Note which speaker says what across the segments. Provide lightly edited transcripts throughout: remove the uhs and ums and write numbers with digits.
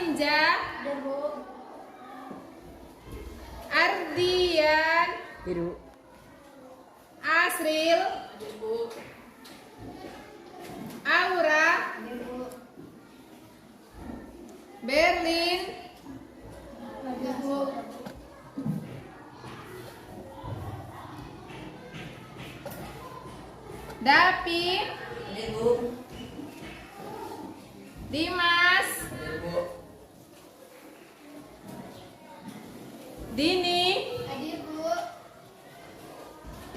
Speaker 1: Arinja.
Speaker 2: Hadir, Bu.
Speaker 1: Ardian.
Speaker 3: Biru.
Speaker 1: Asril.
Speaker 2: Hadir, Bu.
Speaker 1: Aura.
Speaker 2: Hadir, Bu.
Speaker 1: Berlin.
Speaker 2: Hadir, Bu.
Speaker 1: Dapi.
Speaker 2: Hadir, Bu.
Speaker 1: Dimas.
Speaker 2: Hadir, Bu.
Speaker 1: Dini.
Speaker 2: Hadir, Bu.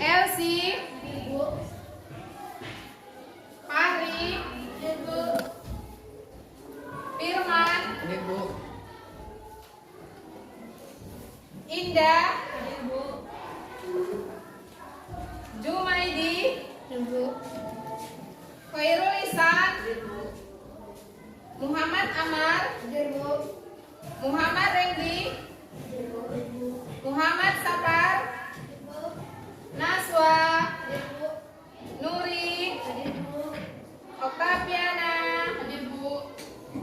Speaker 1: Elsie.
Speaker 2: Hadir, Bu.
Speaker 1: Fahri.
Speaker 2: Hadir, Bu.
Speaker 1: Firman.
Speaker 2: Hadir, Bu.
Speaker 1: Indah.
Speaker 2: Hadir, Bu.
Speaker 1: Jumaidi.
Speaker 2: Hadir, Bu.
Speaker 1: Khairul Ihsan.
Speaker 2: Hadir, Bu.
Speaker 1: Muhammad Amar.
Speaker 2: Hadir, Bu.
Speaker 1: Muhammad Renggi.
Speaker 2: Hadir, Bu.
Speaker 1: Muhammad Sapar.
Speaker 2: Hadir, Bu.
Speaker 1: Naswa.
Speaker 2: Hadir, Bu.
Speaker 1: Nuri.
Speaker 2: Hadir, Bu.
Speaker 1: Oktaviana.
Speaker 2: Hadir, Bu.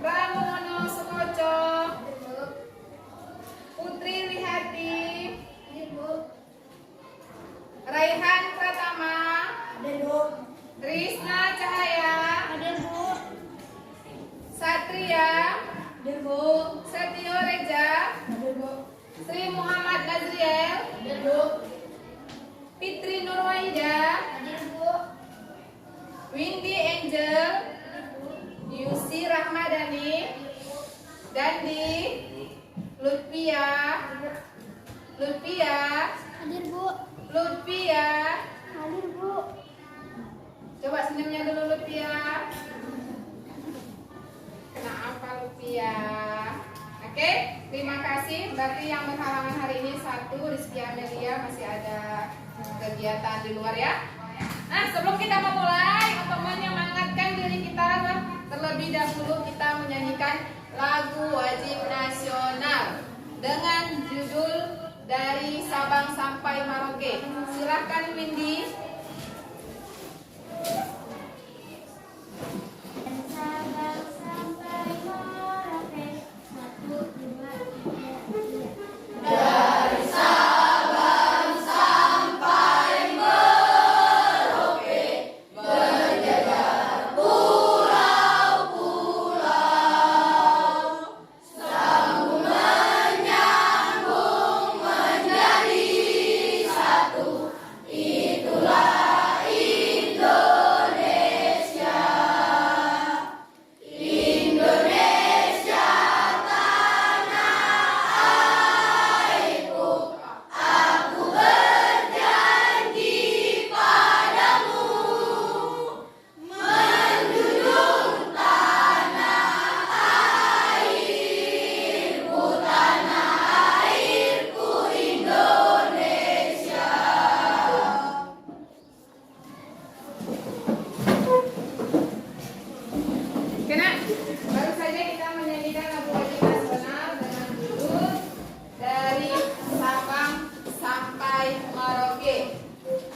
Speaker 1: Pramono Sukoco.
Speaker 2: Hadir, Bu.
Speaker 1: Putri Wihati.
Speaker 2: Hadir, Bu.
Speaker 1: Raihan Pratama.
Speaker 2: Hadir, Bu.
Speaker 1: Trisna Cahaya.
Speaker 2: Hadir, Bu.
Speaker 1: Satria.
Speaker 2: Hadir, Bu.
Speaker 1: Setio Reja.
Speaker 2: Hadir, Bu.
Speaker 1: Sri Muhammad Nazriel.
Speaker 2: Hadir, Bu.
Speaker 1: Fitri Nurwaida.
Speaker 2: Hadir, Bu.
Speaker 1: Windy Angel.
Speaker 2: Hadir, Bu.
Speaker 1: Yusi Rahmadani. Dandi. Lutfia. Lutfia.
Speaker 2: Hadir, Bu.
Speaker 1: Lutfia.
Speaker 2: Hadir, Bu.
Speaker 1: Coba senyumnya dulu Lutfia. Nah, apa Lutfia? Oke, terima kasih. Berarti yang berhalangan hari ini satu, Rizky Amelia masih ada kegiatan di luar ya. Nah, sebelum kita memulai untuk menyemangatkan diri kita, terlebih dahulu kita menyanyikan lagu wajib nasional dengan judul Dari Sabang Sampai Merauke. Silahkan Windy.
Speaker 2: Sabang sampai Merauke, 1, 2, 3, 4.
Speaker 1: Kena, baru saja kita menyanyikan lagu wajib nasional dengan judul Dari Sabang Sampai Merauke.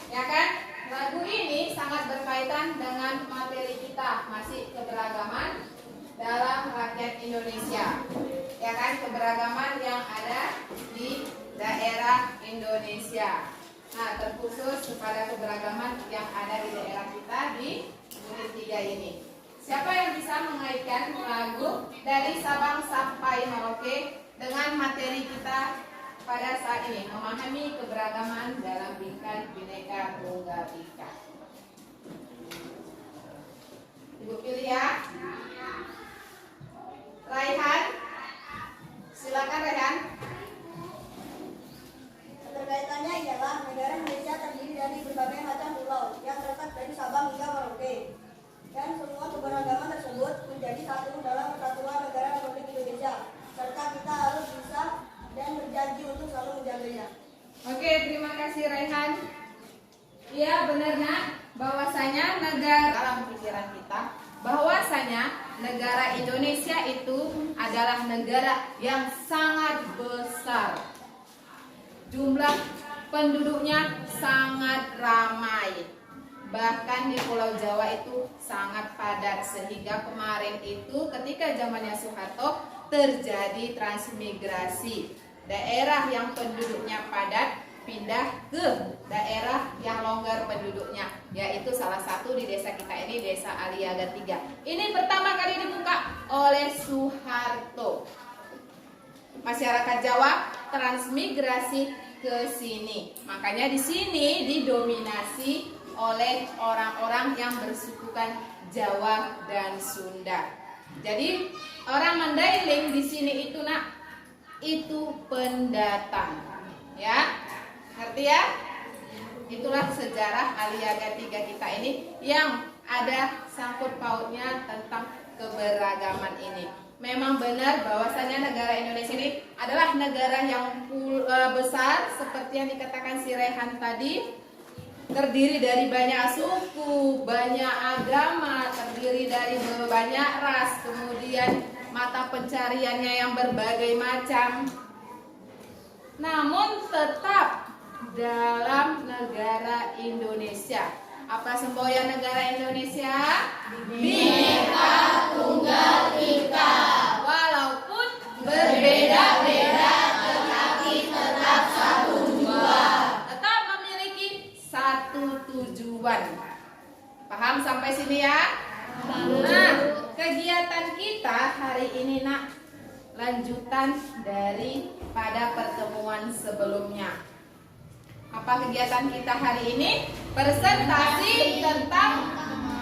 Speaker 1: Ya kan? Lagu ini sangat berkaitan dengan materi kita, masih keberagaman dalam rakyat Indonesia. Ya kan? Keberagaman yang ada di daerah Indonesia. Nah, terkhusus kepada keberagaman yang ada di daerah kita di unit 3 ini. Siapa yang bisa mengaitkan lagu Dari Sabang Sampai Merauke dengan materi kita pada saat ini, memahami keberagaman dalam Bingkai Bhinneka Tunggal Ika? Ibu pilih ya. Raihan, silakan Raihan.
Speaker 4: Keterkaitannya ialah negara Indonesia terdiri dari berbagai macam pulau yang terletak dari Sabang hingga Merauke. Dan semua keberagaman tersebut menjadi satu dalam persatuan negara Republik Indonesia. Serta kita harus bisa dan berjanji untuk selalu menjaganya.
Speaker 1: Oke, terima kasih Raihan. Iya, benarnya bahwasanya negara dalam pikiran kita bahwasanya negara Indonesia itu adalah negara yang sangat besar. Jumlah penduduknya sangat ramai bahkan di Pulau Jawa itu sangat padat, sehingga kemarin itu ketika zamannya Soeharto terjadi transmigrasi. Daerah yang penduduknya padat pindah ke daerah yang longgar penduduknya, yaitu salah satu di desa kita ini, Desa Aliaga 3. Ini pertama kali dibuka oleh Soeharto. Masyarakat Jawa transmigrasi ke sini. Makanya di sini didominasi oleh orang-orang yang bersukukan Jawa dan Sunda. Jadi orang Mandailing di sini itu itu pendatang. Ya. Ngerti ya? Itulah sejarah Aliaga 3 kita ini yang ada sangkut pautnya tentang keberagaman ini. Memang benar bahwasanya negara Indonesia ini adalah negara yang besar, seperti yang dikatakan si Rehan tadi, terdiri dari banyak suku, banyak agama, terdiri dari banyak ras, kemudian mata pencariannya yang berbagai macam. Namun tetap dalam negara Indonesia. Apa semboyan negara Indonesia? Bhinneka Tunggal Ika. Walaupun berbeda-beda, tetapi tetap satu tujuan. Tetap memiliki satu tujuan. Paham sampai sini ya? Nah, kegiatan kita hari ini lanjutan dari pada pertemuan sebelumnya. Apa kegiatan kita hari ini? Presentasi tentang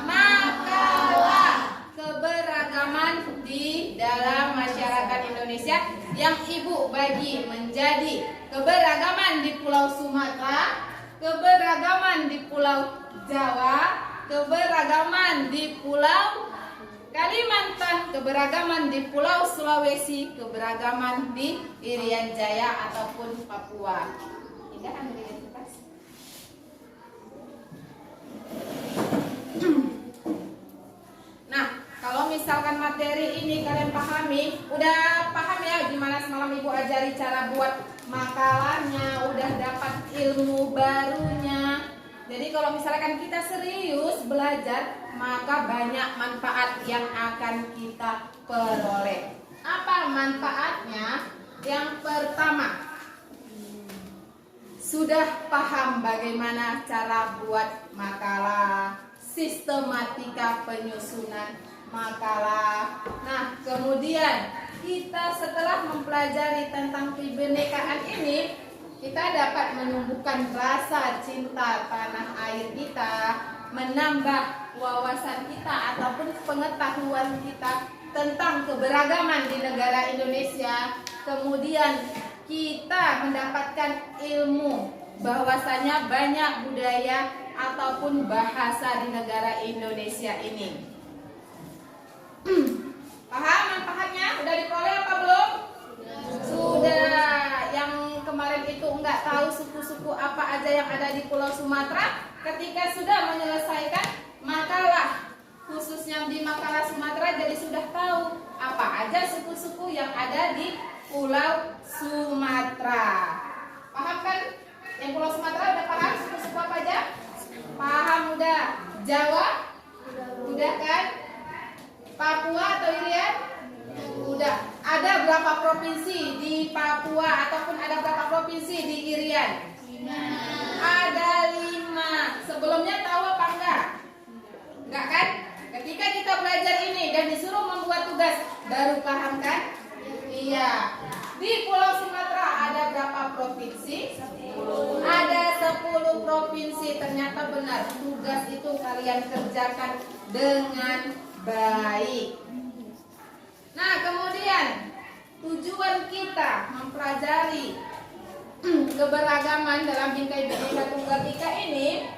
Speaker 1: makalah keberagaman di dalam masyarakat Indonesia yang Ibu bagi menjadi keberagaman di Pulau Sumatera, keberagaman di Pulau Jawa, keberagaman di Pulau Kalimantan, keberagaman di Pulau Sulawesi, keberagaman di Irian Jaya ataupun Papua. Indah identitas. Nah, kalau misalkan materi ini kalian pahami, udah paham ya gimana semalam Ibu ajari cara buat makalahnya, udah dapat ilmu barunya. Jadi kalau misalkan kita serius belajar, maka banyak manfaat yang akan kita peroleh. Apa manfaatnya? Yang pertama, sudah paham bagaimana cara buat makalah, sistematika penyusunan makalah. Nah, kemudian kita setelah mempelajari tentang kebinekaan ini, kita dapat menumbuhkan rasa cinta tanah air kita, menambah wawasan kita ataupun pengetahuan kita tentang keberagaman di negara Indonesia. Kemudian kita mendapatkan ilmu bahwasanya banyak budaya ataupun bahasa di negara Indonesia ini. Paham manfaatnya? Udah diperoleh apa belum? Sudah. Yang kemarin itu enggak tahu suku-suku apa aja yang ada di Pulau Sumatera, ketika sudah menyelesaikan makalah khususnya di makalah Sumatera, jadi sudah tahu apa aja suku-suku yang ada di Pulau Sumatera. Paham kan? Yang Pulau Sumatera udah paham suku-suku apa aja? Paham udah. Jawa? Udah kan? Papua atau Irian? Udah. Ada berapa provinsi di Papua ataupun ada berapa provinsi di Irian? 5. Ada 5. Sebelumnya tahu apa enggak? Enggak kan? Ketika kita belajar ini dan disuruh membuat tugas, baru paham kan? Iya. Di Pulau Sumatera ada berapa provinsi? 10. Ada 10 provinsi. Ternyata benar, tugas itu kalian kerjakan dengan baik. Nah, kemudian tujuan kita mempelajari keberagaman dalam bingkai Bhinneka Tunggal Ika ini,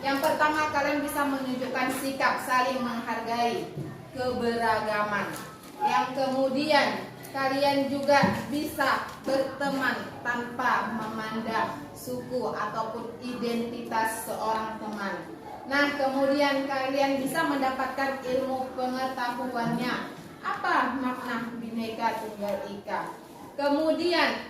Speaker 1: yang pertama kalian bisa menunjukkan sikap saling menghargai keberagaman. Yang kemudian kalian juga bisa berteman tanpa memandang suku ataupun identitas seorang teman. Nah, kemudian kalian bisa mendapatkan ilmu pengetahuannya. Apa makna Bhinneka Tunggal Ika? Kemudian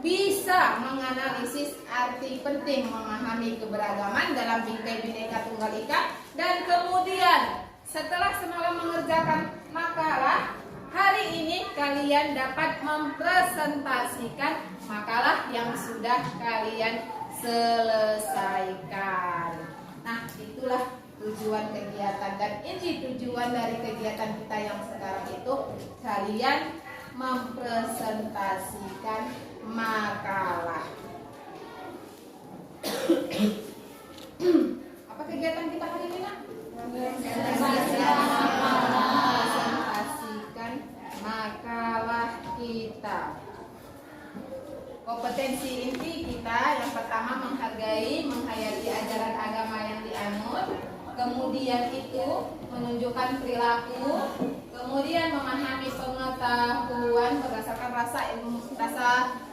Speaker 1: bisa menganalisis arti penting memahami keberagaman dalam bingkai Bhinneka Tunggal Ika, dan kemudian setelah semalam mengerjakan makalah, hari ini kalian dapat mempresentasikan makalah yang sudah kalian selesaikan. Nah, itulah tujuan kegiatan, dan ini tujuan dari kegiatan kita yang sekarang itu kalian mempresentasikan makalah. Apa kegiatan kita hari ini, Nak? Presentasikan makalah kita. Kompetensi inti kita yang pertama menghargai, menghayati ajaran agama yang dianut, kemudian itu menunjukkan perilaku, kemudian memahami pengetahuan berdasarkan rasa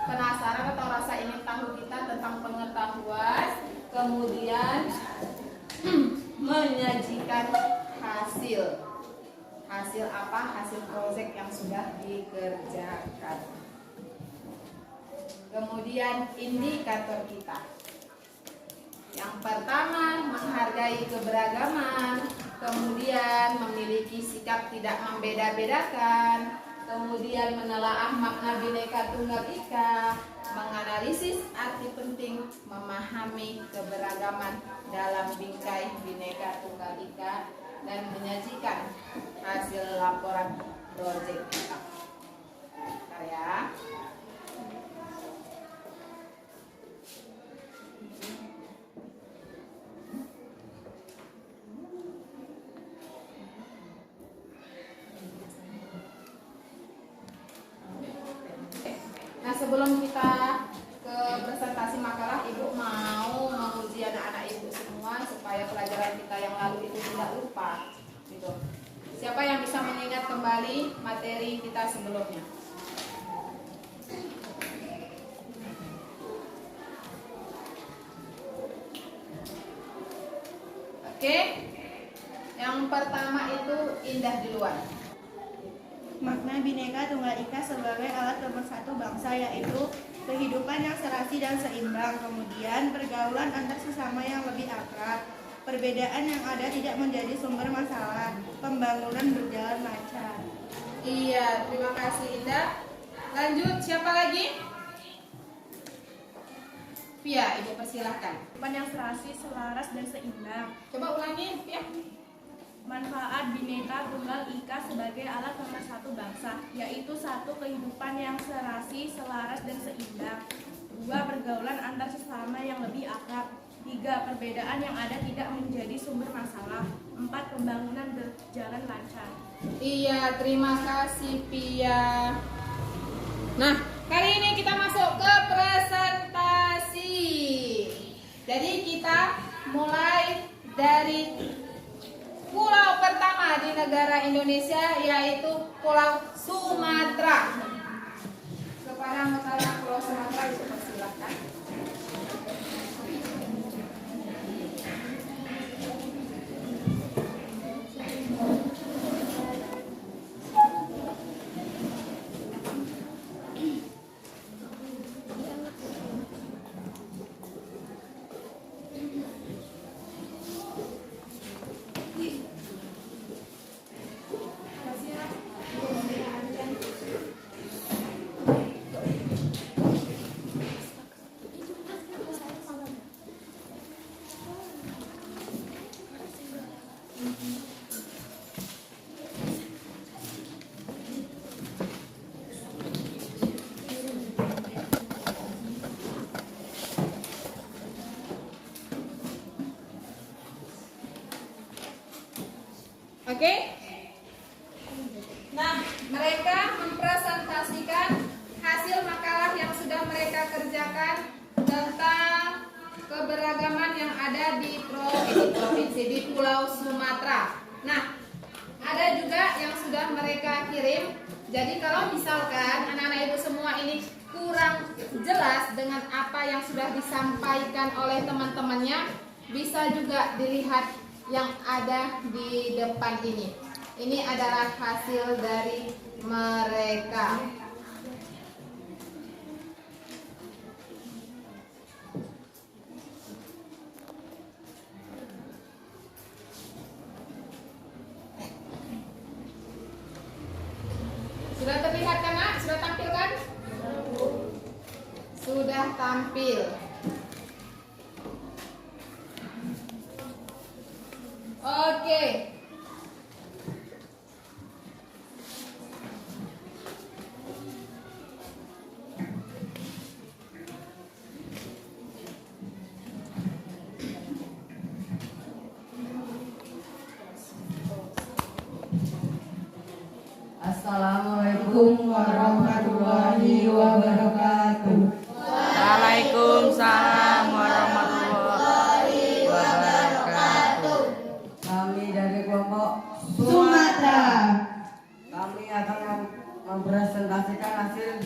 Speaker 1: penasaran atau rasa ingin tahu kita tentang pengetahuan, kemudian menyajikan hasil apa, hasil proyek yang sudah dikerjakan. Kemudian indikator kita yang pertama menghargai keberagaman, kemudian memiliki sikap tidak membeda-bedakan, kemudian menelaah makna Bhinneka Tunggal Ika, menganalisis arti penting memahami keberagaman dalam bingkai Bhinneka Tunggal Ika, dan menyajikan hasil laporan proyek kita. Bentar ya. Nah, sebelum kita ke presentasi makalah, Ibu mau menguji anak-anak Ibu semua supaya pelajaran kita yang lalu itu tidak lupa. Gitu. Siapa yang bisa mengingat kembali materi kita sebelumnya? Oke. Yang pertama itu indah di luar.
Speaker 3: Makna Bhinneka Tunggal Ika sebagai alat pemersatu bangsa, yaitu kehidupan yang serasi dan seimbang, kemudian pergaulan antar sesama yang lebih akrab, perbedaan yang ada tidak menjadi sumber masalah, pembangunan berjalan lancar.
Speaker 1: Iya, terima kasih Indah. Lanjut, siapa lagi? Via, Ibu persilahkan.
Speaker 3: Kehidupan yang serasi, selaras, dan seimbang.
Speaker 1: Coba ulangi, Via.
Speaker 3: Manfaat Bhinneka Tunggal Ika sebagai alat pemersatu bangsa, yaitu 1. Kehidupan yang serasi, selaras, dan seimbang. 2. Pergaulan antar sesama yang lebih akrab. 3. Perbedaan yang ada tidak menjadi sumber masalah. 4. Pembangunan berjalan lancar.
Speaker 1: Iya, terima kasih Pia. Nah, kali ini kita masuk ke presentasi. Jadi kita mulai dari pulau pertama di negara Indonesia, yaitu Pulau Sumatera. Kepada anggota Pulau Sumatera itu persilahkan. Oke? Nah, mereka mempresentasikan hasil makalah yang sudah mereka kerjakan tentang keberagaman yang ada di provinsi di Pulau Sumatera. Nah, ada juga yang sudah mereka kirim. Jadi kalau misalkan anak-anak ibu semua ini kurang jelas dengan apa yang sudah disampaikan oleh teman-temannya, bisa juga dilihat yang ada di depan ini. Ini adalah hasil dari mereka. Sudah terlihat kan, Nak? Sudah tampil kan? Sudah tampil. Oke.
Speaker 5: Assalamualaikum warahmatullahi wabarakatuh.
Speaker 6: Waalaikumsalam warahmatullahi wabarakatuh.
Speaker 5: Kami dari kelompok
Speaker 6: Sumatera.
Speaker 5: Kami akan mempresentasikan hasil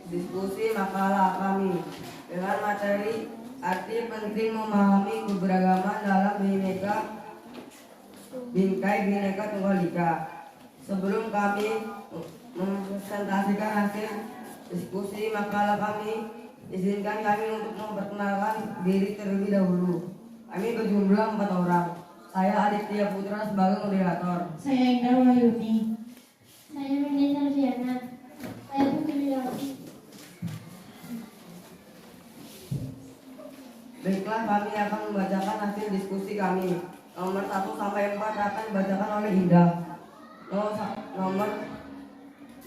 Speaker 5: diskusi makalah kami dengan materi arti penting memahami keberagaman dalam Bingkai Bhinneka Tunggal Ika. Sebelum kami mempresentasikan hasil diskusi makalah kami, izinkan kami untuk memperkenalkan diri terlebih dahulu. Kami berjumlah 4 orang. Saya Aditya Putra sebagai moderator.
Speaker 6: Saya Indah Wahyuni.
Speaker 2: Saya Mini Sarviana. Saya Putri Lawati.
Speaker 5: Baiklah, kami akan membacakan hasil diskusi kami. Nomor 1 sampai 4 akan dibacakan oleh Indah. Nomor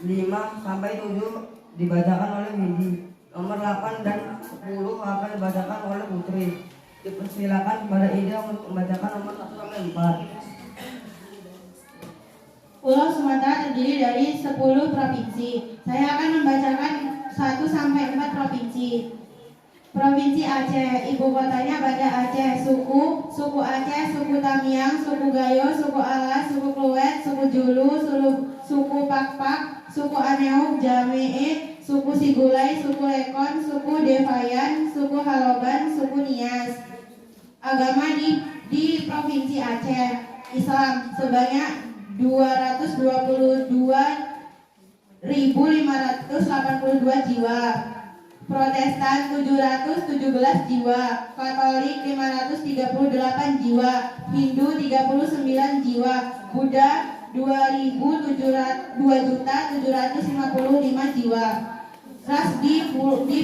Speaker 5: 5 sampai 7 dibacakan oleh Windy. Nomor 8 dan 10 akan dibacakan oleh Putri. Dipersilakan kepada Indah untuk membacakan nomor 1 sampai 4.
Speaker 6: Pulau Sumatera terdiri dari 10 provinsi. Saya akan membacakan 1 sampai 4 provinsi. Provinsi Aceh, ibu kotanya Banda Aceh. Suku Aceh, suku Tamiang, suku Gayo, suku Alas, suku Kluwet, suku Julu, suku Pakpak, suku Aneuk, Jamee, suku Sigulai, suku Lekon, suku Devayan, suku Haloban, suku Nias. Agama di Provinsi Aceh, Islam sebanyak 222.582 jiwa. Protestan 717 jiwa, Katolik 538 jiwa, Hindu 39 jiwa, Buddha 2.755 jiwa. Ras di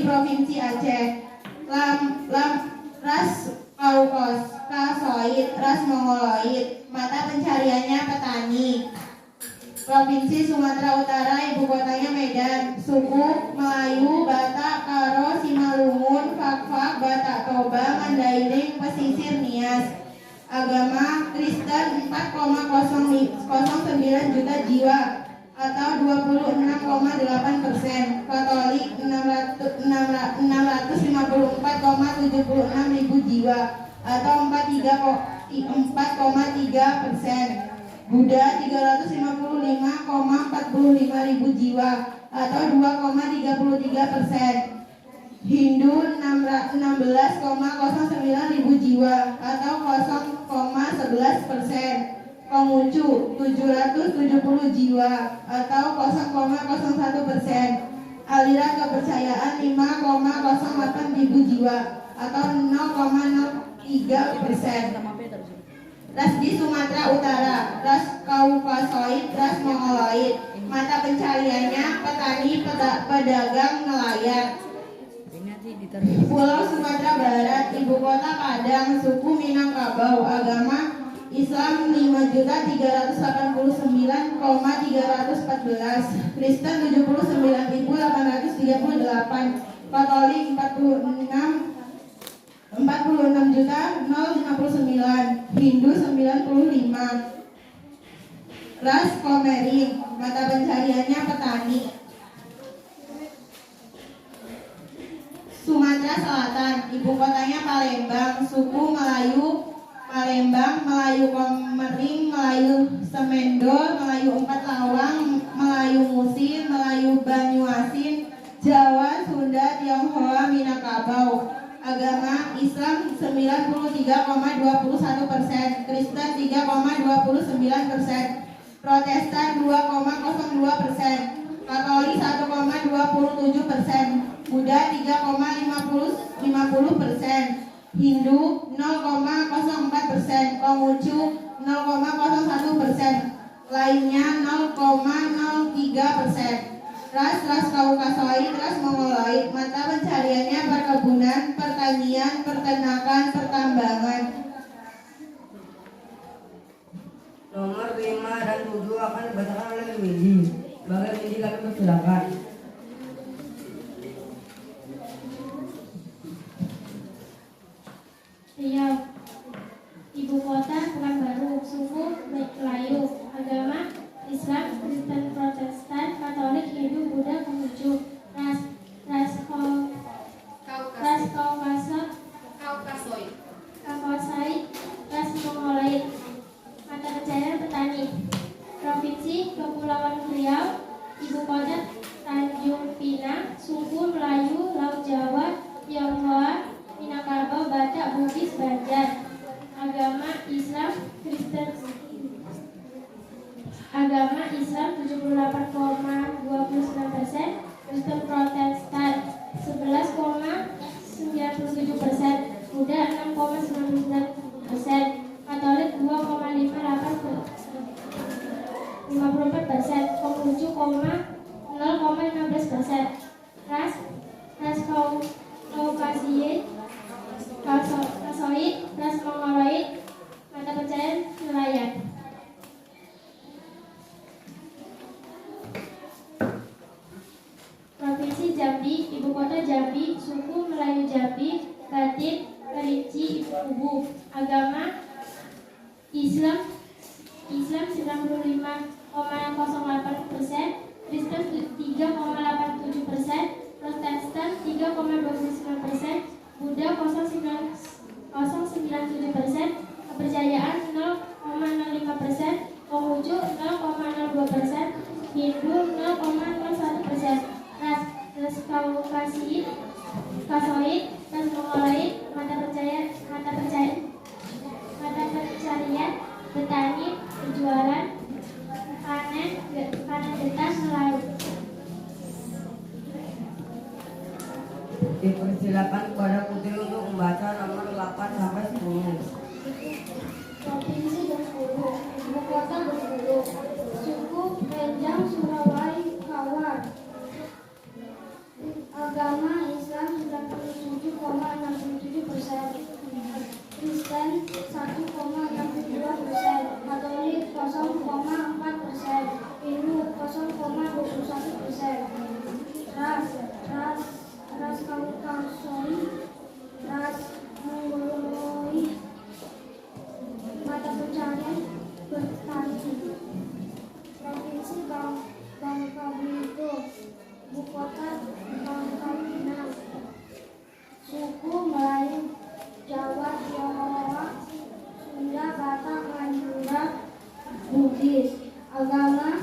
Speaker 6: Provinsi Aceh, ras Kaukasoid, ras Mongoloid, mata pencariannya petani. Provinsi Sumatera Utara, ibu kotanya Medan. Suku Melayu, Batak, Karo, Simalungun, Fakfak, Batak Toba, Mandailing, pesisir Nias. Agama Kristen 4,09 juta jiwa atau 26,8%. Katolik 654,76 ribu jiwa atau 4,3%. Buddha 355,45 ribu jiwa atau 2,33%. Hindu 16,09 ribu jiwa atau 0,11%. Konghucu 770 jiwa atau 0,01%. Aliran kepercayaan 5,08 ribu jiwa atau 0,03%. Ras di Sumatera Utara, ras Kaukasoid, ras Mongoloid. Mata pencariannya petani, pedagang, nelayan. Pulau Sumatera Barat, ibu kota Padang, suku Minangkabau. Agama Islam 5.389,314. Kristen 79.838. Katolik 46.059, Hindu 95. Ras Komering, mata pencariannya petani. Sumatera Selatan, ibu kotanya Palembang, suku Melayu Palembang, Melayu Komering, Melayu Semendol, Melayu Empat Lawang, Melayu Musin, Melayu Banyuasin, Jawa, Sunda, Tionghoa, Minangkabau. Agama Islam 93,21%, Kristen 3,29%, Protestan 2,02%, Katolik 1,27%, Buddha 3,50%, Hindu 0,04%, Konghucu 0,01%. lainnya 0,03%. Ras Kaukasoid, ras Mongoloid. Mata pencariannya perkebunan, pertanian, peternakan, pertambangan.
Speaker 5: Nomor 5 dan 7 akan dibacakan oleh Windy. Sebagai Windy kami persilakan.
Speaker 2: Riau. Ibu kota Pekanbaru. Suku Melayu. Agama Islam, Kristen, Protestan, Katolik, Hindu, Buddha, Konghucu. Ras
Speaker 1: Kaukasoid.
Speaker 2: Kaukasoid, ras Mongoloid. Mata pencarian petani. Provinsi Kepulauan Riau. Ibu kota Tanjung Pinang. Suku Melayu, Laut Jawa, Tionghoa, Minangkabau, Batak, Bugis, Banjar. Agama Islam, Kristen. Agama Islam 78,29%, Kristen Protestan 11,97%, Buddha 6,99%, Katolik 2,54%, Konghucu 0,15%. Ras Kaukasoid, ras Mongoloid. Mata pencarian nelayan. Provinsi Jambi, ibu kota Jambi, suku Melayu Jambi, Batik, Kerinci, Kubu. Agama Islam 95,08%, Kristen 3,87%, Protestan 3,29%, Buddha 0,97%, kepercayaan 0,05%, Konghucu 0,02%, Hindu 0,01%. Ras Kaukasoid, ras Mongoloid. Mata pencarian petani, penjualan, panen getah, nelayan.
Speaker 5: Dipersilakan kepada Putri untuk membaca nomor 8 sampai 10.
Speaker 2: Provinsi Bengkulu, ibu kota Bengkulu, suku Renjang, Surabaya, Kawar. Agama Islam 97,67%, Kristen 1,62%, Katolik 0,4%, Hindu 0,21%. Ras Kaukasoid, ras Mongoloid. Mata pencarian bertani. Provinsi Bangka Belitung, ibu kota Bangka Pinang, suku Melayu Jawa, Tionghoa, Sunda, Batak, Madura, Bugis. Agama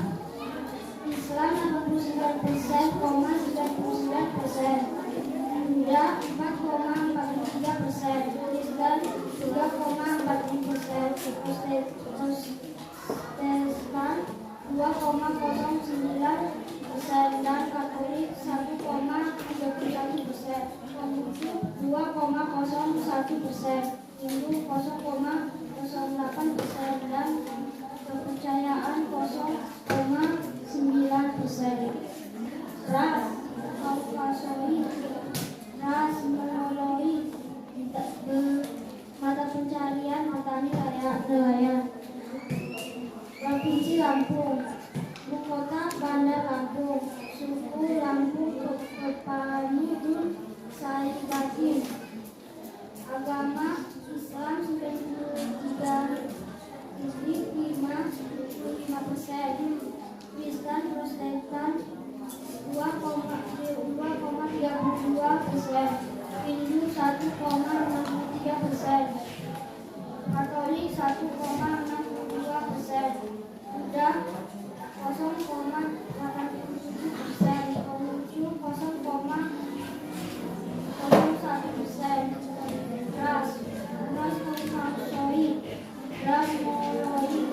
Speaker 2: Islam 89,99%, Buddha 4,43%, Kristen 3,40%, Protestan 2,09%, dan Katolik 1,31%, Konghucu 2,01%, Hindu 0,08%, dan kepercayaan 0,9%. Ras Kaukasoid, ras Mongoloid. Mata pencarian petani, nelayan. Provinsi Lampung, ibu kota Bandar Lampung, suku Lampung, Kepanudun, Saripati. Agama Islam 93,55%, Kristen Protestan 2,32%, Hindu 1,63%, Katolik 1,62%, Buddha 0,87%, Konghucu 0,01%. Ras Kaukasoid, ras Mongoloid.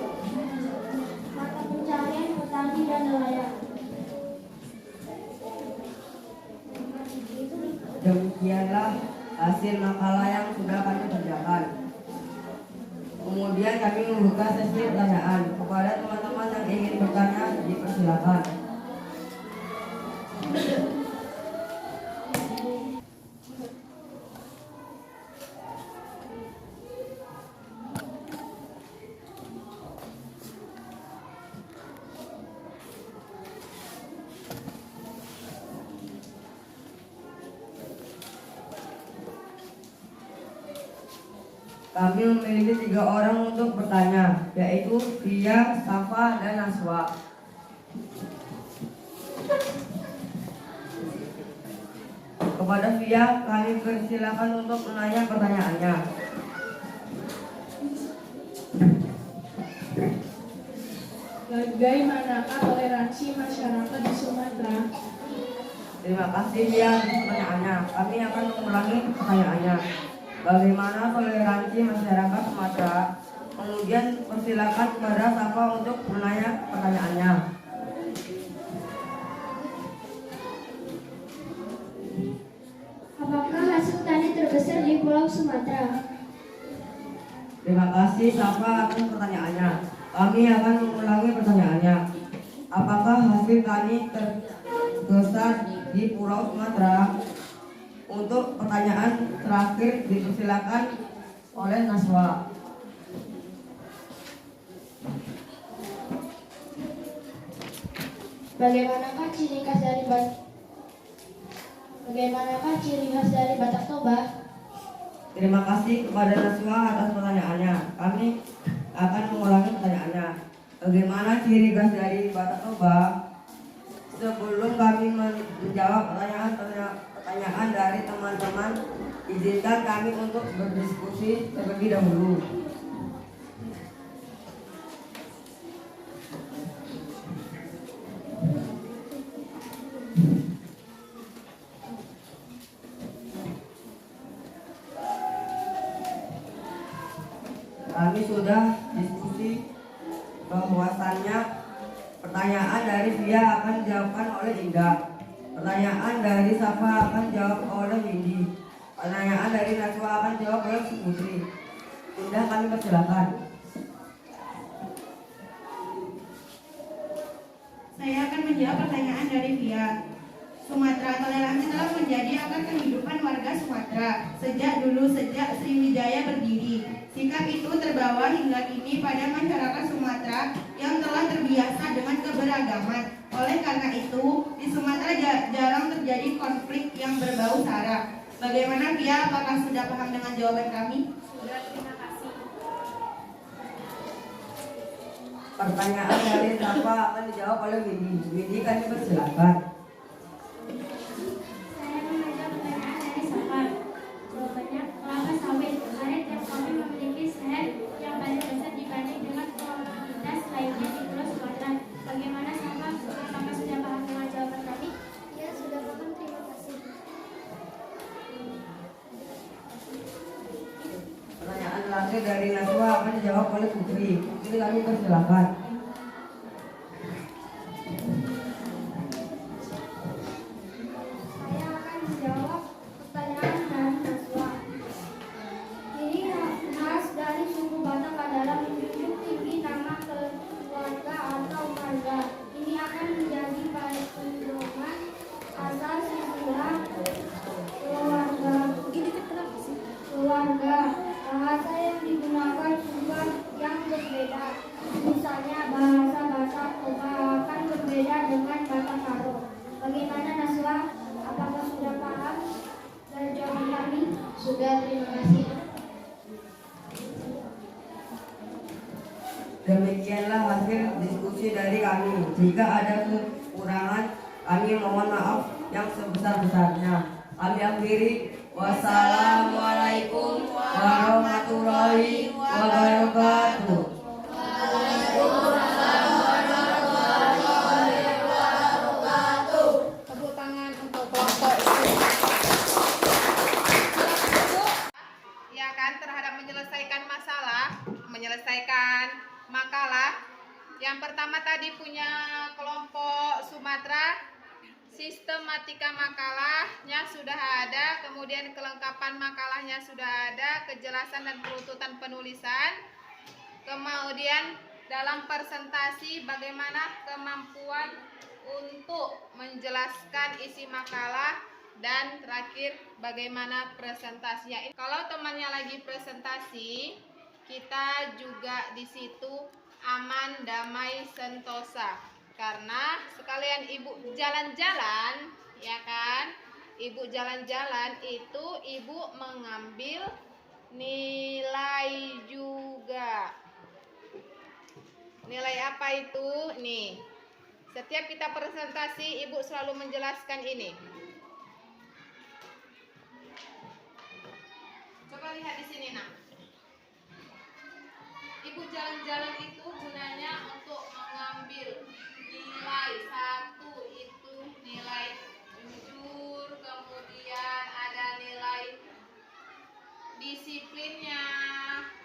Speaker 2: Mata pencarian petani dan nelayan.
Speaker 5: Demikianlah hasil makalah yang sudah kami kerjakan. Kemudian kami membuka sesi pertanyaan. Kepada teman-teman yang ingin bertanya, dipersilakan. Kami memiliki 3 orang untuk bertanya, yaitu Ria, Safa, dan Naswa. Kepada Via, kami persilakan untuk menanya pertanyaannya.
Speaker 3: Bagaimanakah toleransi masyarakat di Sumatera?
Speaker 5: Terima kasih Via atas pertanyaannya. Kami akan mengulangi pertanyaannya. Bagaimana toleransi masyarakat Sumatera? Kemudian persilakan kepada Safa untuk menanya pertanyaannya.
Speaker 2: Apakah hasil tani terbesar di Pulau Sumatera?
Speaker 5: Terima kasih Safa atas pertanyaannya. Kami akan mengulangi pertanyaannya. Apakah hasil tani terbesar di Pulau Sumatera? Untuk pertanyaan terakhir dipersilakan oleh Naswa.
Speaker 2: Bagaimanakah ciri khas dari Batak Toba?
Speaker 5: Terima kasih kepada Naswa atas pertanyaannya. Kami akan mengulangi pertanyaannya. Bagaimana ciri khas dari Batak Toba? Sebelum kami menjawab pertanyaan dari teman-teman, izinkan kami untuk berdiskusi terlebih dahulu. Kami sudah diskusi bahwasannya pertanyaan dari Via akan dijawabkan oleh Indah. Pertanyaan dari Safa akan dijawab oleh Windy. Pertanyaan dari Naswa akan dijawab oleh Putri. Indah, kami persilakan.
Speaker 6: Saya akan menjawab pertanyaan dari Via. Sumatera, toleransi telah menjadi akar kehidupan warga Sumatera sejak Sriwijaya berdiri. Sikap itu terbawa hingga kini pada masyarakat Sumatera yang telah terbiasa dengan keberagaman. Oleh karena itu, di Sumatera jarang terjadi konflik yang berbau sara. Bagaimana Via? Apakah sudah paham dengan jawaban kami?
Speaker 3: Sudah, terima kasih.
Speaker 5: Pertanyaan dari Safa akan dijawab oleh Windy. Windy, kami persilakan.
Speaker 2: Saya mengajar pertanyaan dari Safar. Jawabannya kelapa sawit. Sawit yang kami memiliki sehat yang paling besar dibanding dengan komoditas lainnya di Pulau Sumatera. Bagaimana Safar? Apakah sudah paham dengan jawaban kami? Ya, sudah paham. Terima kasih.
Speaker 5: Pertanyaan terakhir dari Naswa akan dijawab oleh Putri. Putri, kami persilakan.
Speaker 2: Saya akan menjawab pertanyaan dari Naswa. Ciri khas dari suku Batak adalah menjunjung tinggi nama keluarga atau marga. Ini akan menjadi pedoman asal silsilah keluarga. Bahasa yang digunakan juga yang berbeda. Misalnya bahasa Batak Toba akan berbeda dengan Batak Karo. Bagaimana Naswa? Apakah sudah paham dari jawaban kami? Sudah, terima kasih.
Speaker 5: Demikianlah hasil diskusi dari kami. Jika ada kekurangan, kami mohon maaf yang sebesar-besarnya. Kami akhiri. Wassalamualaikum warahmatullahi wabarakatuh.
Speaker 1: Tepuk tangan untuk kelompok ya kan, terhadap menyelesaikan masalah, menyelesaikan makalah. Yang pertama tadi punya kelompok Sumatera, sistematika makalahnya sudah ada, kemudian kelengkapan makalahnya sudah ada, kejelasan dan penututan penulisan. Kemudian dalam presentasi bagaimana kemampuan untuk menjelaskan isi makalah, dan terakhir bagaimana presentasinya. Kalau temannya lagi presentasi, kita juga di situ aman, damai, sentosa. Karena sekalian ibu jalan-jalan, ya kan? Ibu jalan-jalan itu ibu mengambil nilai juga. Nilai apa itu? Nih. Setiap kita presentasi, ibu selalu menjelaskan ini. Coba lihat di sini, nak. Ibu jalan-jalan itu gunanya untuk mengambil nilai. Satu itu nilai jujur, kemudian ada nilai disiplinnya,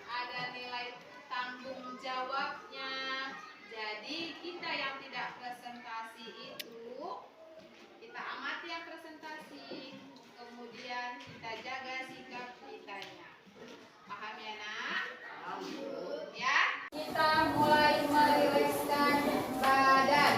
Speaker 1: ada nilai tanggung jawabnya. Jadi kita yang tidak presentasi itu, kita amati yang presentasi, kemudian kita jaga sikap kitanya. Paham ya, nak? Ya. Kita mulai merilekskan badan.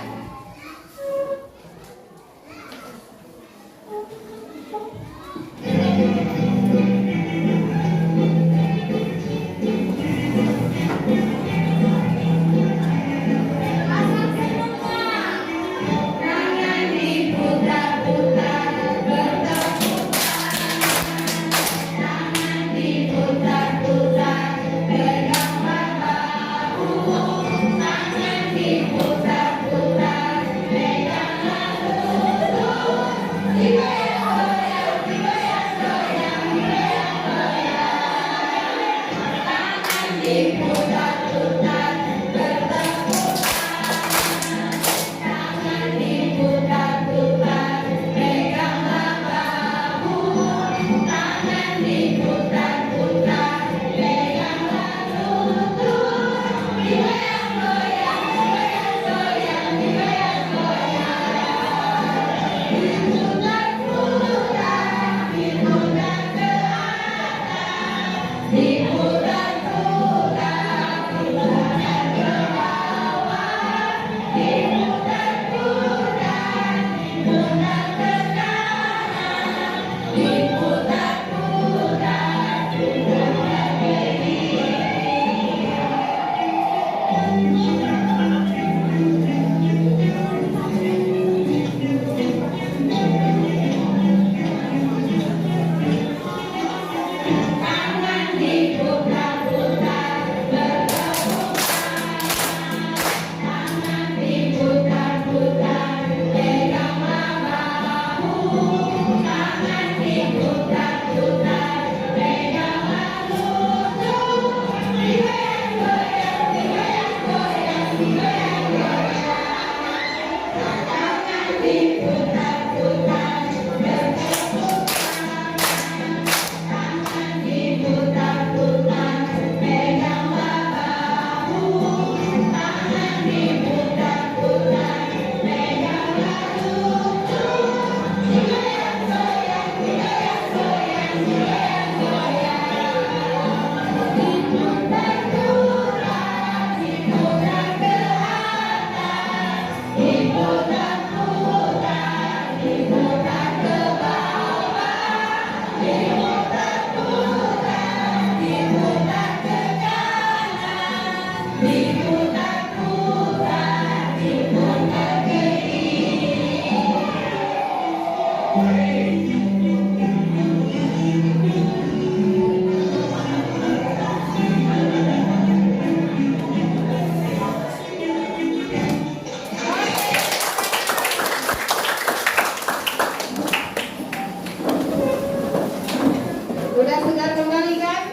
Speaker 1: Udah segar kembali kan?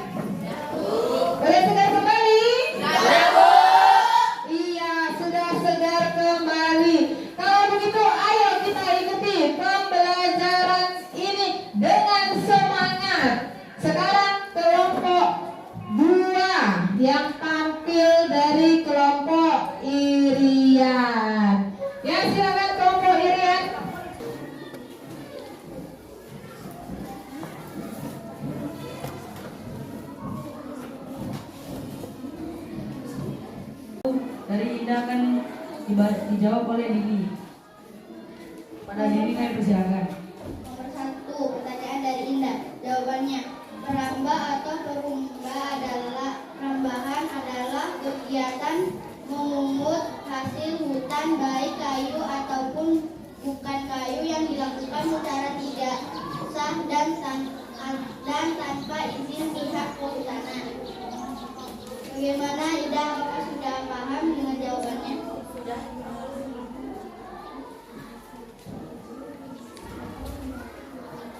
Speaker 1: Udah segar kembali? Iya, sudah segar kembali. Kalau begitu, ayo kita ikuti pembelajaran ini dengan semangat. Sekarang kelompok 2 yang tampil dari kelompok Irian. Ya, silakan kelompok Irian.
Speaker 7: Dijawab oleh Dini. Pada Dini kami persilakan.
Speaker 2: Nomor 1, pertanyaan dari Indah. Jawabannya, perambah atau perumba adalah kegiatan memungut hasil hutan baik kayu ataupun bukan kayu yang dilakukan secara tidak sah dan tanpa izin pihak kehutanan. Bagaimana Indah? Apakah sudah paham dengan jawabannya? Sudah.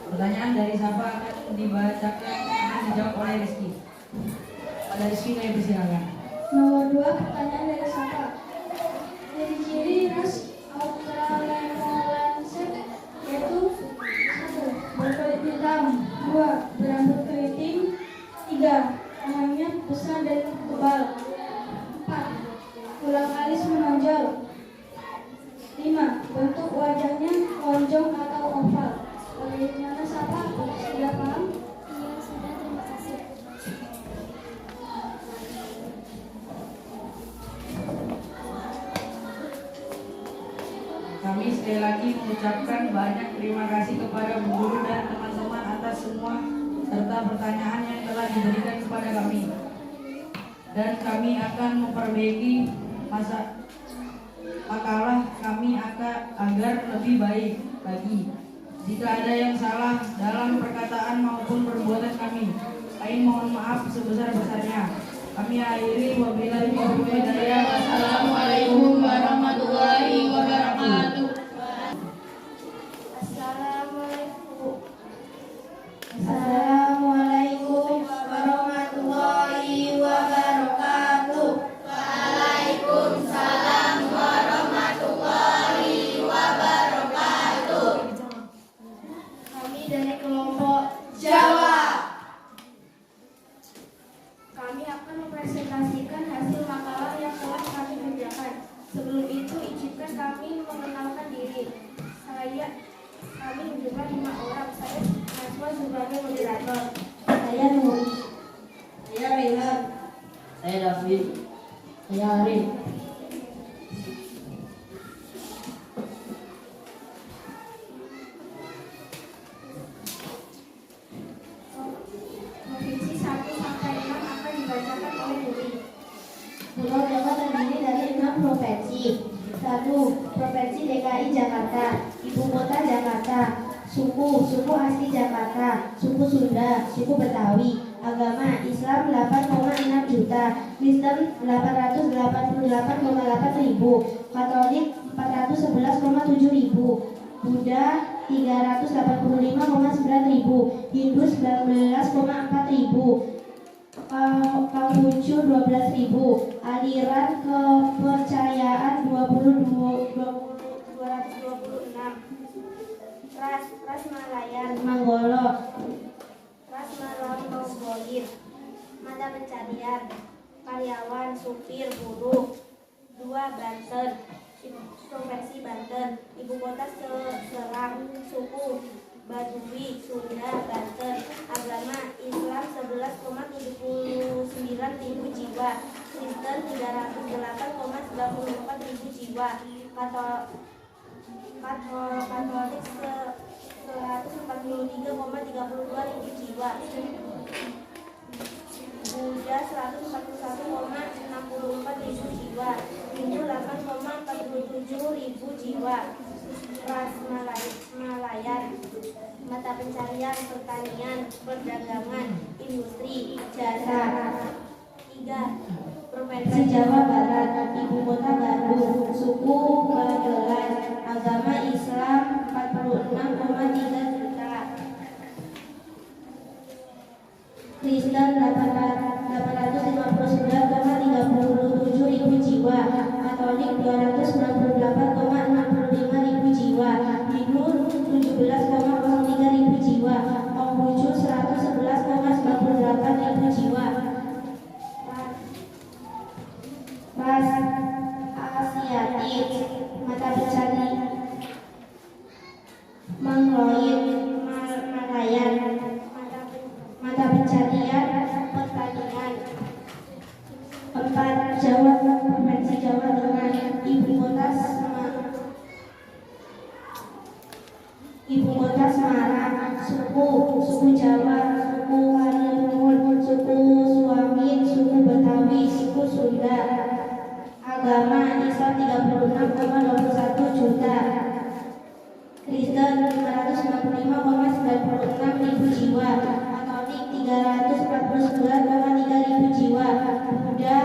Speaker 7: Pertanyaan dari siapa akan dibacakan dan dijawab oleh Rizky. Pada Rizky kami persilakan.
Speaker 2: Nomor 2, pertanyaan dari siapa? Ciri-ciri ras Australopithecus yaitu 1. Berkulit hitam, 2. Berambut keriting, 3. Tangannya besar dan tebal, 4. Tulang alis menonjol, 5. Bentuk wajahnya lonjong atau oval. Bagaimana siapa? Sudah paham? Iya, sudah. Terima kasih.
Speaker 7: Kami sekali lagi mengucapkan banyak terima kasih kepada Bu Guru dan teman-teman atas semua serta pertanyaan yang telah diberikan kepada kami. Dan kami akan memperbaiki makalah kami agar lebih baik lagi. Jika ada yang salah dalam perkataan maupun perbuatan kami mohon maaf sebesar-besarnya. Kami akhiri wabillahi taufiq wal hidayah. Wassalamualaikum warahmatullahi wabarakatuh.
Speaker 2: Assalamualaikum warahmatullahi wabarakatuh. Waalaikumsalam warahmatullahi wabarakatuh. Kami dari kelompok Jawa. Kami akan mempresentasikan hasil makalah yang telah kami kerjakan. Sebelum itu, izinkan kami mengenalkan diri. Kami menjumlah 5 orang. Saya Naswa sebagai moderator. Saya Nur.
Speaker 4: Saya Rehan.
Speaker 5: Saya David.
Speaker 7: Saya Arif.
Speaker 2: Provinsi 1 sampai 6 akan dibacakan oleh Nuri.
Speaker 8: Pulau Jawa terdiri dari 6 provinsi. 1. Provinsi DKI Jakarta, Ibu Kota Jakarta. Suku asli Jakarta, suku Sunda, suku Betawi. Agama Islam 8,6 juta, Kristen 888,8 ribu, Katolik 411,7 ribu, Buddha 385,9 ribu, Hindu 19,4 ribu, Konghucu 12.000, aliran kepercayaan 226, ras Malayan, Manggolo, ras Malanggolir, mata pencarian, karyawan, supir, buruh. 2. Banten, Provinsi Banten, ibu kota Serang, suku Baduy, Sunda, Banten. Agama Islam 11,79 ribu jiwa, Kristen 308,94 ribu jiwa, Katolik 143,32 ribu jiwa, Buddha 141,64 ribu jiwa, Hindu 8,47 ribu jiwa, ras Malayan, mata pencarian, pertanian, perdagangan, industri, jasa. 3. Provinsi Jawa Barat, ibu kota Bandung, suku Bagelan, agama Islam 46,3 juta, Kristen 859,37 ribu jiwa, Katolik 298,65 ribu jiwa, Hindu 17,03 ribu jiwa, Konghucu 111,98 ribu jiwa, ras Asiatik, mata pencarian, Mongoloid, Malayan, mata pencarian, pertanian. 4. Jawa, Provinsi Jawa Tengah, ibu kota Ibu kota Semarang. Suku Jawa, suku Kalimantan, suku Suamin, suku Betawi, suku Sunda. Agama Islam 36,21 juta. Kristen 555,96 ribu jiwa. Katolik 349,3 ribu jiwa. Buddha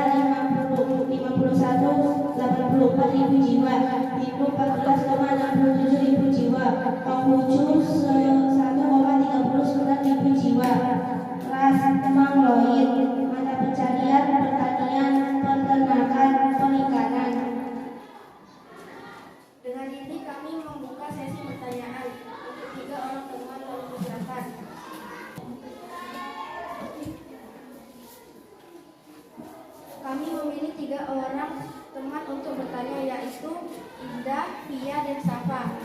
Speaker 8: 51,84 ribu jiwa. Hindu 14,67 ribu jiwa. Konghucu 1,39 ribu jiwa. Ras Mongoloid. Mata pencarian pertanian, peternakan, perikanan.
Speaker 2: Dengan ini kami membuka sesi pertanyaan untuk 3 orang teman lalu silakan. Kami memilih 3 orang teman untuk bertanya, yaitu Indah, Pia, dan Safa.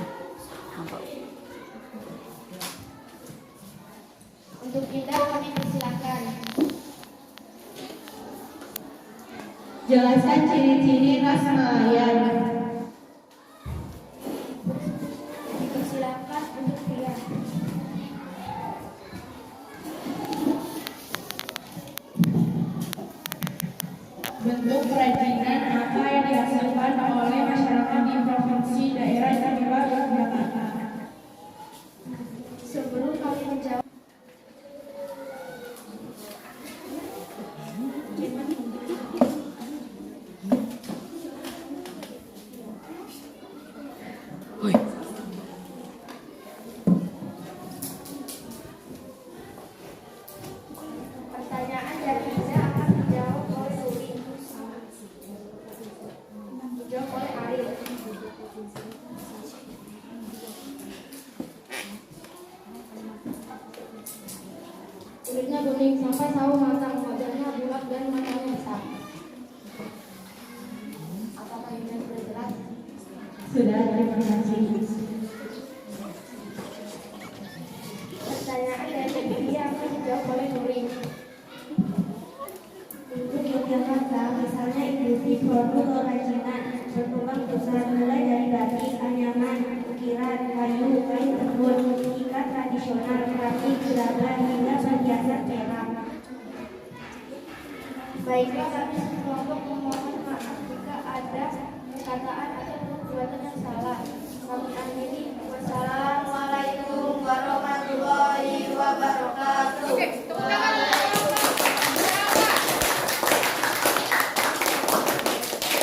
Speaker 2: Untuk Indah kami persilakan.
Speaker 6: Jelaskan ciri-ciri ras nelayan.
Speaker 2: Dipersilakan untuk Pia.
Speaker 6: Bentuk kerajinan apa yang dihasilkan oleh masyarakat di provinsi daerah istimewa Yogyakarta?
Speaker 2: Sebelum kami menjawab, pertanyaan dari Indah akan dijawab oleh Suri. Dijawab oleh Ariel. Kulitnya kuning sampai sawo matang, wajahnya bulat dan matanya besar. Apakah ini sudah jelas?
Speaker 6: Sudah, terima kasih.
Speaker 2: Pertanyaan dari India akan dijawab oleh Nuri.
Speaker 8: Untuk Yogyakarta, misalnya industri produk kerajinan berkembang besar mulai dari batik, anyaman, ukiran, kayu, kain tenun, ikat tradisional, keramik, gerabah, hingga perhiasan perak.
Speaker 2: Baiklah, kami sekelompok memohon maaf jika ada perkataan atau perbuatan yang salah. Kami akhiri. Wassalamualaikum warahmatullahi wabarakatuh.
Speaker 1: Oke, tepuk tangan untuk kelompok Jawa.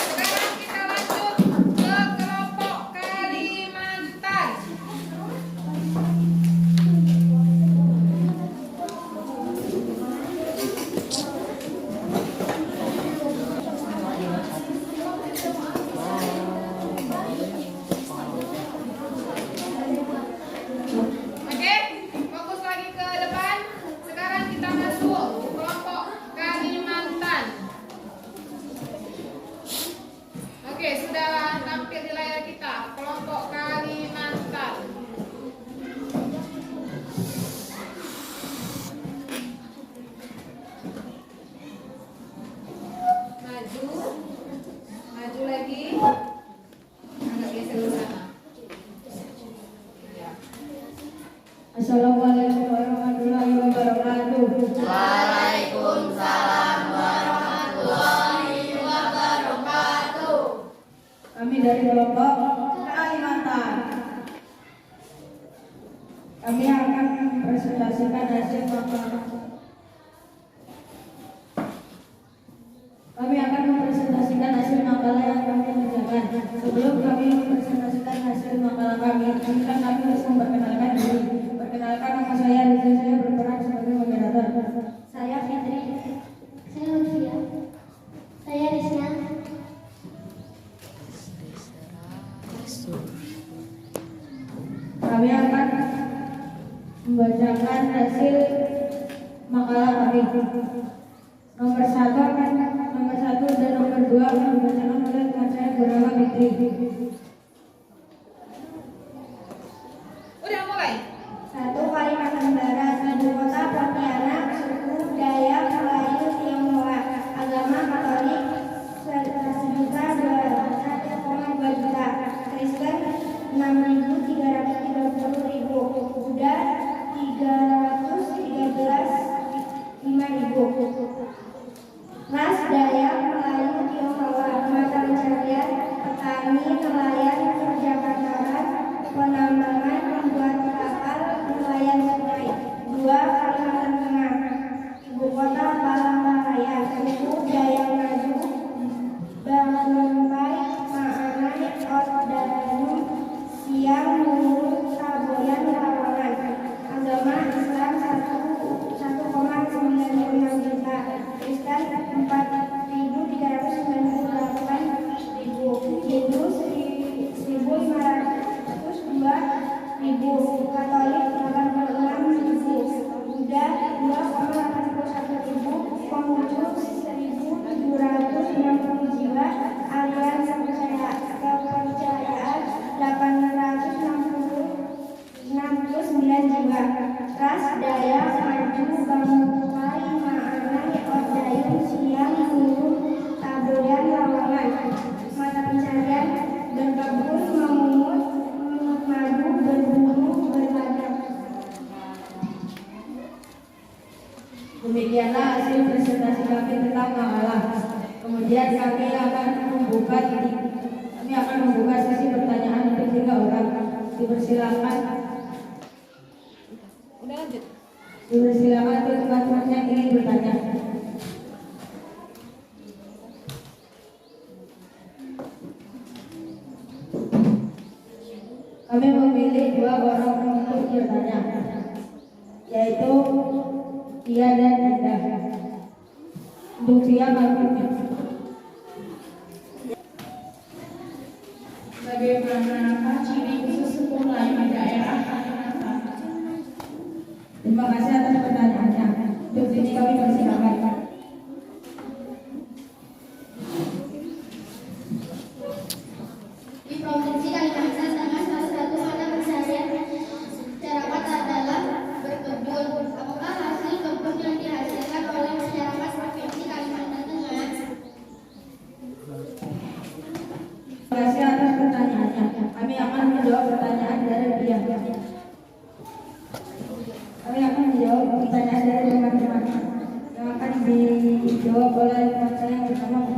Speaker 1: Sekarang kita lanjut ke kelompok Kalimantan. Oke, fokus lagi ke depan. Sekarang kita masuk kelompok Kalimantan. Oke, sudah tampil di layar kita kelompok Kalimantan. Maju, maju lagi. Agak geser ke sana. Ya.
Speaker 6: Assalamualaikum warahmatullahi wabarakatuh.
Speaker 4: Waalaikumsalam warahmatullahi wabarakatuh.
Speaker 6: Kami dari kelompok Kalimantan. Kami akan presentasikan hasil makalah. Kami akan mempresentasikan hasil makalah yang kami kerjakan. Sebelum kami mempresentasikan hasil makalah kami harus memperkenalkan diri. Perkenalkan, nama saya Riza, saya berperan sebagai moderator.
Speaker 8: Saya Fitri. Saya Lutfia. Saya Rizna.
Speaker 6: Kami akan membacakan hasil makalah kami. Nomor 1 dan nomor 2 akan dibacakan oleh teman saya Gurama Fitri.
Speaker 1: Udah mulai.
Speaker 8: 1. Kalimantan Barat. Ibu kota Pontianak. Suku Dayak, Melayu, Tionghoa. Agama Katolik 1.200.000. Kristen 6.330.000.
Speaker 2: Ras Dayak Maju Bangkai Ma'anai Odayun Siang Guru Taburan Lawangan mata pencarian berkebun memungut madu berburu berladang.
Speaker 6: Demikianlah hasil presentasi kami tentang makalah. Kemudian kami akan membuka sesi pertanyaan untuk 3 orang. Dipersilakan untuk teman-teman yang ingin bertanya. Kami memilih 2 orang untuk bertanya, yaitu Tia dan Indah. Untuk Tia maklumnya.
Speaker 7: Bagaimana ciri khusus suku Melayu di daerah Kalimantan?
Speaker 6: Terima kasih atas pertanyaannya. Untuk ini kami persilakan.
Speaker 8: Di Provinsi Kalimantan Tengah, salah satu mata pencarian masyarakat adalah berkebun. Apakah hasil kebun yang dihasilkan oleh masyarakat Provinsi Kalimantan Tengah?
Speaker 6: Terima kasih atas pertanyaannya. Kami akan menjawab pertanyaan dari dia. Kami akan menjawab pertanyaan dari teman-teman yang akan dijawab oleh teman saya yang pertama.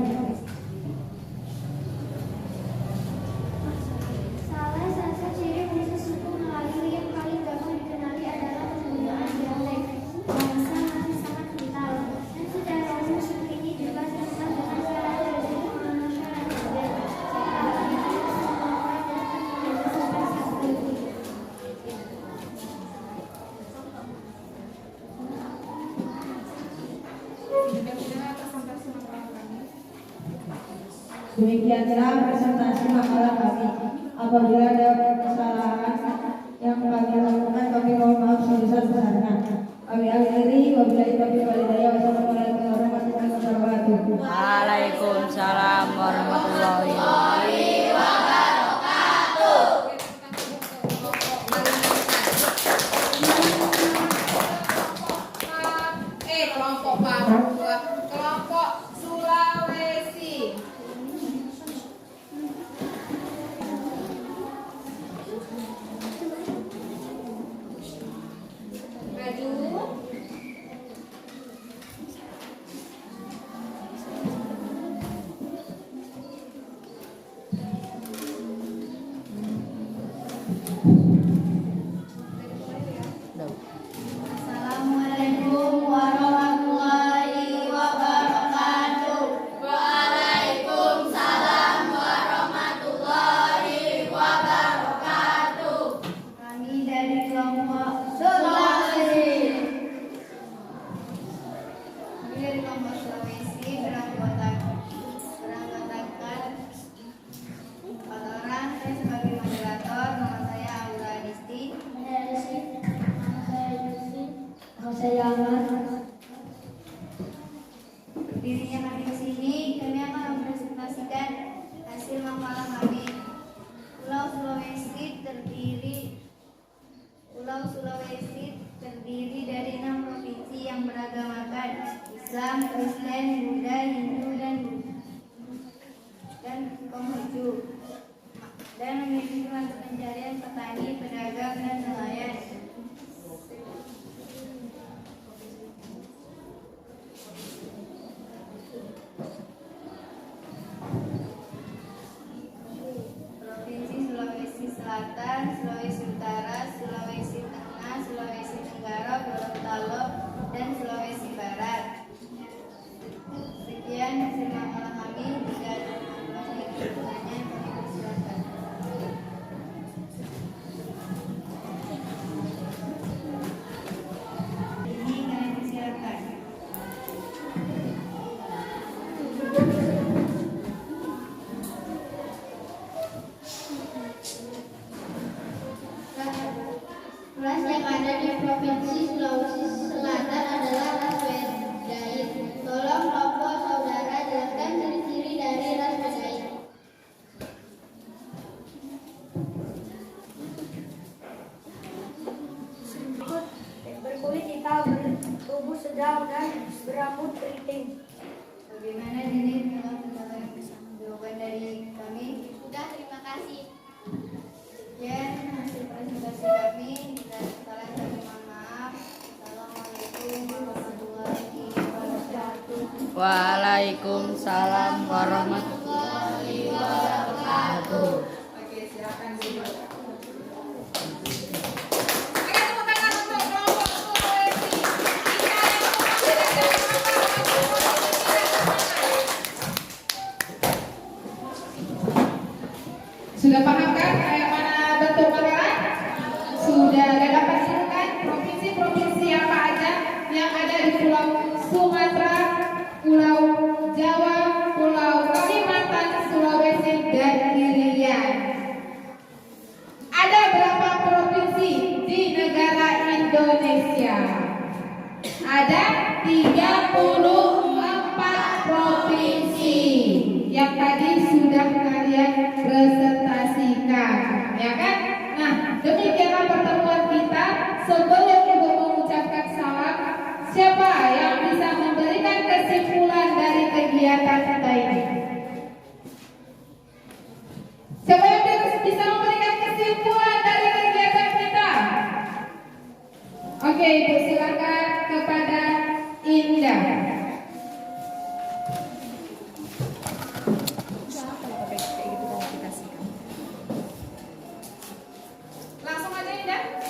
Speaker 2: Salah satu ciri khusus suku Melayu yang paling gampang dikenali adalah penggunaan dialek. Bahasa masih sangat kental dan secara umum suku ini juga terkenal dengan cara tradisi masyarakat dan
Speaker 6: Demikianlah presentasi makalah kami. Apabila ada kesalahan yang kami lakukan, kami mohon maaf sebesar-besarnya. Kami akhiri, wabillahi taufiq wal hidayah. Wassalamualaikum warahmatullahi wabarakatuh.
Speaker 9: Waalaikumsalam warahmatullahi
Speaker 1: Kelompok Papua, kelompok Sulawesi. Maju.
Speaker 8: Assalamualaikum warahmatullahi wabarakatuh. Waalaikumsalam warahmatullahi wabarakatuh. Kami dari kelompok Sulawesi. Kami dari kelompok Sulawesi beranggotakan 4 orang. Saya sebagai moderator, nama saya Aura Disti.
Speaker 2: saya
Speaker 8: Berdirinya kami di sini, kami akan mempresentasikan hasil makalah kami. Pulau Sulawesi terdiri dari 6 provinsi yang beragamakan Islam, Kristen, Buddha, Hindu, dan Konghucu, dan memiliki mata pencarian petani, pedagang, dan nelayan. Provinsi Sulawesi Selatan, Sulawesi Utara, Sulawesi Tengah, Sulawesi Tenggara, Gorontalo, dan Sulawesi Barat. Sekian hasil makalah kami. Jika ada pertanyaan, kami persilakan. Ini kami persilakan. Ras yang ada di Provinsi Sulawesi Selatan adalah ras Bedain. Tolong kelompok saudara jelaskan ciri-ciri dari ras Bedain.
Speaker 2: tubuh sedang dan berambut keriting.
Speaker 8: Bagaimana Dede jawaban dari kami?
Speaker 2: Sudah, terima kasih.
Speaker 8: Ya, hasil presentasi kami dan sekalian kami mohon maaf. Assalamualaikum warahmatullahi wabarakatuh.
Speaker 9: Waalaikumsalam warahmatullahi wabarakatuh.
Speaker 1: Oke, silakan duduk. Oke, tepuk tangan untuk kelompok poesi Ika yang terdiri dari sudah paham kan kayak mana bentuk makanan? Sudah dapat sebutkan provinsi-provinsi apa aja yang ada di Pulau Sumatera, Pulau Jawa, Pulau Kalimantan, Sulawesi, dan Irian. Ada berapa provinsi di negara Indonesia? Ada 34 provinsi yang tadi sudah kalian presentasikan, ya kan? Nah, demikianlah pertemuan kita. Sebelum Ibu mengucapkan salam, siapa yang bisa memberikan kesimpulan dari kegiatan kita ini? Siapa yang bisa memberikan kesimpulan dari kegiatan kita? Oke, Ibu silakan kepada Indah. Langsung aja Indah.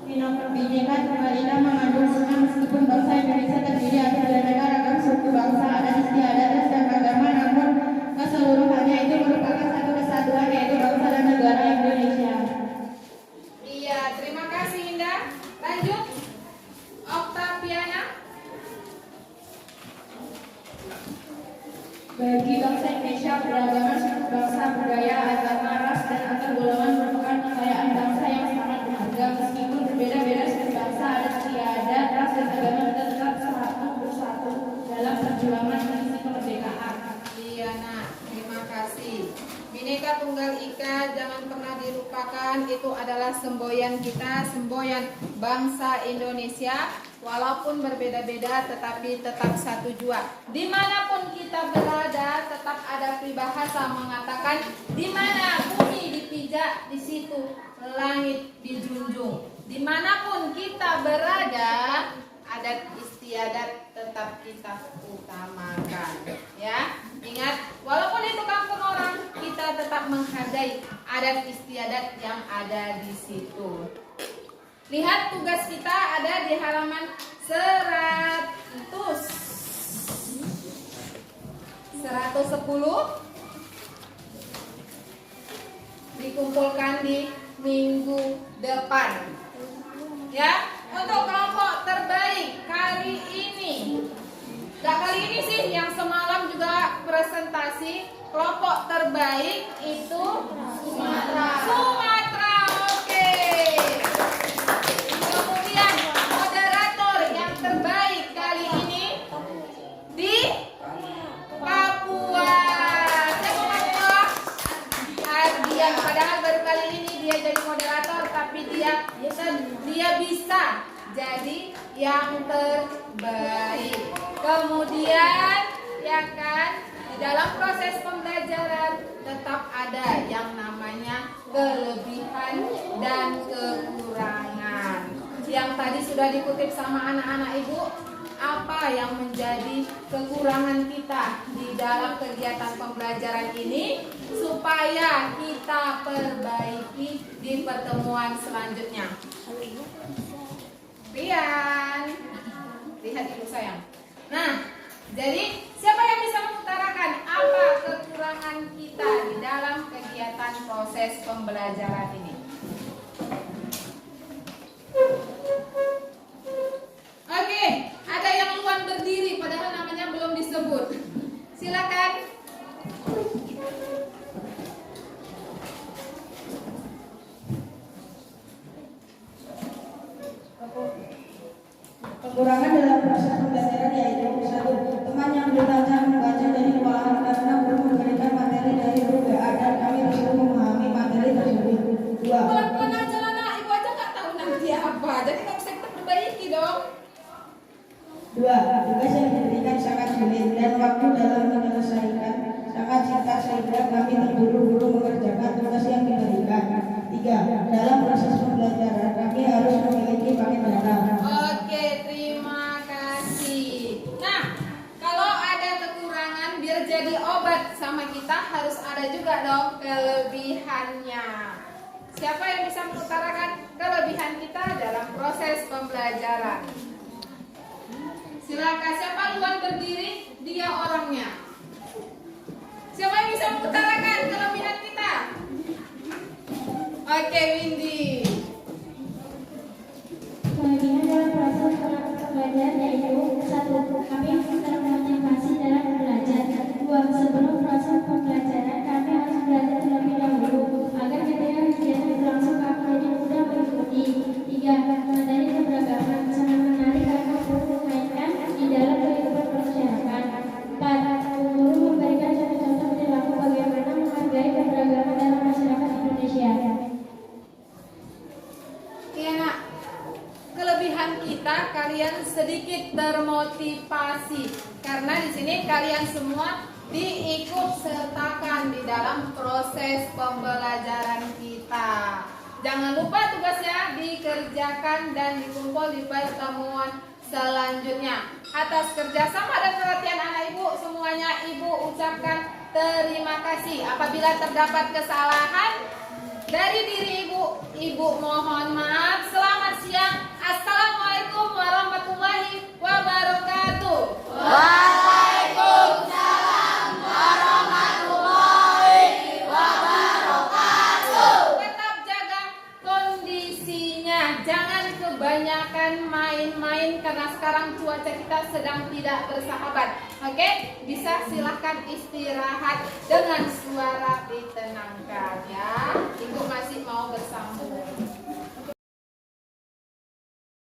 Speaker 6: Bina Pendidikan Kembalikan mengandung semua meskipun bangsa Indonesia terdiri atas beraneka ragam suku bangsa, adat istiadat dan agama, namun keseluruhannya itu merupakan satu kesatuan, yaitu bangsa dan negara Indonesia.
Speaker 1: Iya, terima kasih Indah. Lanjut, Oktaviana.
Speaker 6: Bagi bangsa Indonesia, beragama suku bangsa, budaya, agama, ras, dan antar golongan merupakan kekayaan bangsa yang sangat berharga. Meskipun berbeda-beda suku bangsa, adat istiadat, ras, dan agama, kita tetap bersatu dalam perjuangan mengisi kemerdekaan.
Speaker 1: Iya nak, terima kasih. Bhinneka Tunggal Ika jangan pernah dilupakan. Itu adalah semboyan kita, semboyan bangsa Indonesia. Walaupun berbeda-beda tetapi tetap satu jua. Dimanapun kita berada tetap ada peribahasa mengatakan di mana bumi dipijak di situ langit dijunjung. Dimanapun kita berada adat istiadat tetap kita utamakan. Ya, ingat walaupun itu kampung orang kita tetap menghargai adat istiadat yang ada di situ. Lihat tugas kita ada di halaman 110 dikumpulkan di minggu depan. Ya, untuk kelompok terbaik kali ini. Gak kali ini sih, yang semalam juga presentasi. Kelompok terbaik itu Sumatera. Sumatera, oke. Kemudian moderator yang terbaik kali ini di Papua. Siapa Papua? Ardian. Padahal baru kali ini dia jadi moderator, tapi dia bisa jadi yang terbaik. Kemudian ya kan, di dalam proses pembelajaran tetap ada yang namanya kelebihan dan kekurangan. Yang tadi sudah dikutip sama anak-anak ibu, apa yang menjadi kekurangan kita di dalam kegiatan pembelajaran ini supaya kita perbaiki di pertemuan selanjutnya. Rian, lihat ibu sayang. Nah, jadi siapa yang bisa mengutarakan apa kekurangan kita di dalam kegiatan proses pembelajaran ini? Oke, ada yang luan berdiri padahal namanya belum disebut. Silakan.
Speaker 6: Kekurangan dalam proses pembelajaran yaitu 1. Teman yang belajar membaca jadi kewalahan karena belum memberikan materi dari guru dan kami disuruh memahami materi tersebut. 2.
Speaker 1: Pelan-pelan aja lah nak, ibu aja nggak tahu nanti apa.
Speaker 6: pakai barang.
Speaker 1: Oke, terima kasih. Nah, kalau ada kekurangan biar jadi obat sama kita harus ada juga dong kelebihannya. Siapa yang bisa mengutarakan kelebihan kita dalam proses pembelajaran? Silakan, siapa duluan berdiri? Dia orangnya. Siapa yang bisa mengutarakan kelebihan kita? Oke, Windy.
Speaker 2: Kelebihan dalam proses pembelajaran yaitu 1. Kami termotivasi dalam belajar. 2. Sebelum proses pembelajaran kami harus belajar terlebih dahulu agar ketika kegiatan berlangsung kami jadi mudah mengikuti. 3. Menyadari keberagaman sangat menarik karena memainkan di dalam kehidupan masyarakat. 4. Guru memberikan contoh-contoh perilaku bagaimana menghargai keberagaman dalam masyarakat Indonesia.
Speaker 1: Iya nak, kelebihan kita kalian sedikit termotivasi karena di sini kalian semua diikut sertakan di dalam proses pembelajaran kita. Jangan lupa tugasnya dikerjakan dan dikumpul di pertemuan selanjutnya. Atas kerjasama dan perhatian anak ibu semuanya ibu ucapkan terima kasih. Apabila terdapat kesalahan dari diri ibu, ibu mohon maaf. Selamat siang. Assalamualaikum warahmatullahi wabarakatuh. Waalaikumsalam warahmatullahi wabarakatuh. Tetap jaga kondisinya. Jangan kebanyakan main-main karena sekarang cuaca kita sedang tidak bersahabat. Oke, bisa silahkan istirahat dengan suara ditenangkan.